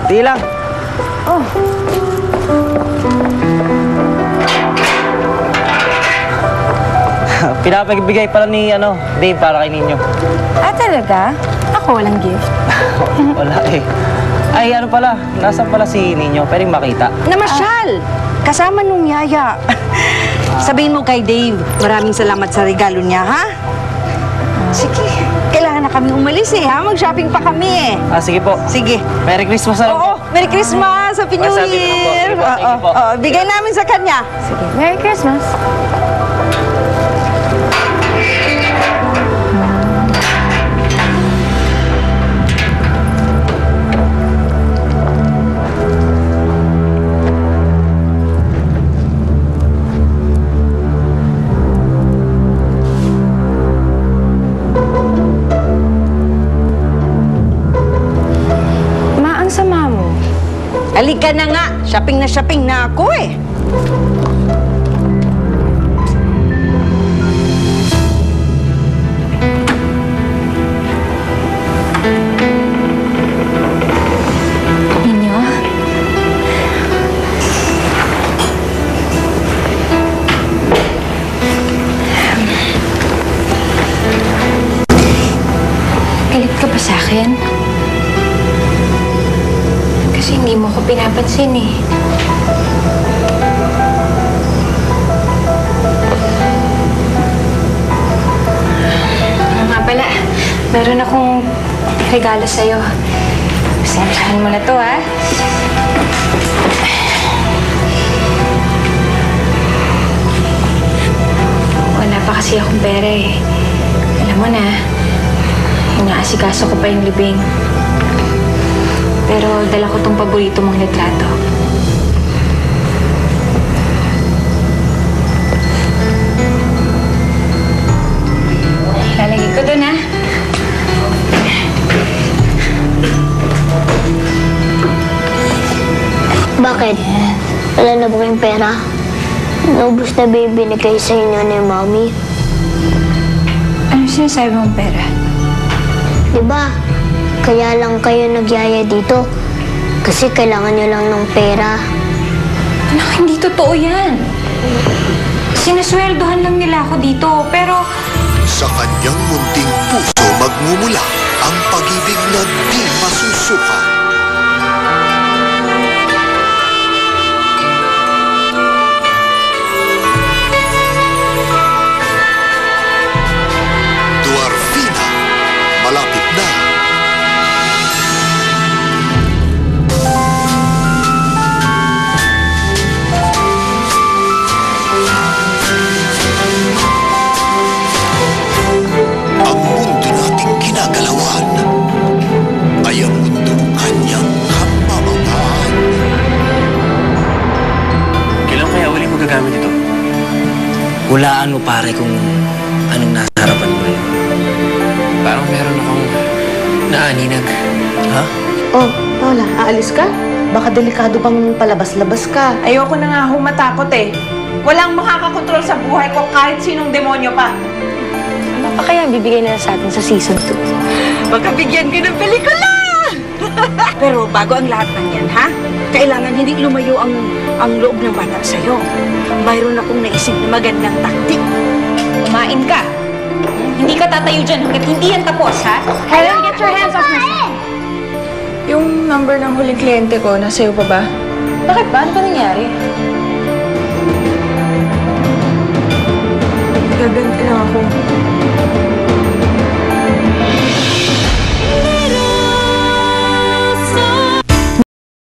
Di lang. Oh. Pinapagbigay pala ni, Dave para kay Ninyo. Ah, talaga? Ako walang gift. Wala eh. Ay, pala, nasaan pala si Ninyo? Pwedeng makita. Namasyal! Kasama nung yaya. Sabihin mo kay Dave, maraming salamat sa regalo niya, ha? Sige, kailangan na kami umalis eh, ha? Mag-shopping pa kami eh. Sige po. Sige. Merry Christmas na lang po. Oo, Merry Christmas! Happy New Masabi ko po. Year! Sige po, sige po. Bigay namin sa kanya. Sige, Merry Christmas! Halika na nga. Shopping na ako eh. Ninyo? Galit ka ba sa akin? Kasi hindi mo ko pinapansin eh. Nga pala, meron akong regalo sa'yo. Pasensyahan mo na to, ha? Wala pa kasi akong pera eh. Alam mo na, inaasikaso ko pa yung libing. Pero dala ko tong paborito mong litrato. Lalagay ko dun, ha? Bakit? Wala na ba kayong pera? Naubos na ba yung binigay sa inyo ni Mommy? Ano sinasabi mong pera? Diba? Kaya lang kayo nagyaya dito. Kasi kailangan nyo lang ng pera. Anak, hindi totoo yan. Sinasweldohan lang nila ako dito, pero... Sa kanyang munting puso magmumula ang pag-ibig na di masusuka. Dwarfina, malapit na. Ang mundo nating ginagalawan ay ang mundong kanyang kapamataan. Kailan kaya ulit mo gagamit ito? Hulaan mo pare kung anong nasa harapan mo rin. Parang meron akong naaninag. Ha? Oh, Lola, aalis ka? Baka delikado pang palabas-labas ka. Ayoko na nga humatakot eh. Walang makakakontrol sa buhay ko kahit sinong demonyo pa. Ano pa kaya bibigay nila sa atin sa season 2? Magkabigyan ka ng pelikula! Pero bago ang lahat ng yan, ha? Kailangan hindi lumayo ang loob ng bata sa'yo. Mayroon akong naisip na magandang taktik. Kumain ka. Hindi ka tatayo dyan hanggat hindi yan tapos, ha? Helen, get your hands off my son. Yung number ng huling kliyente ko, nasa'yo pa ba? Bakit ba? Ano ba nangyari? Gaganti lang ako.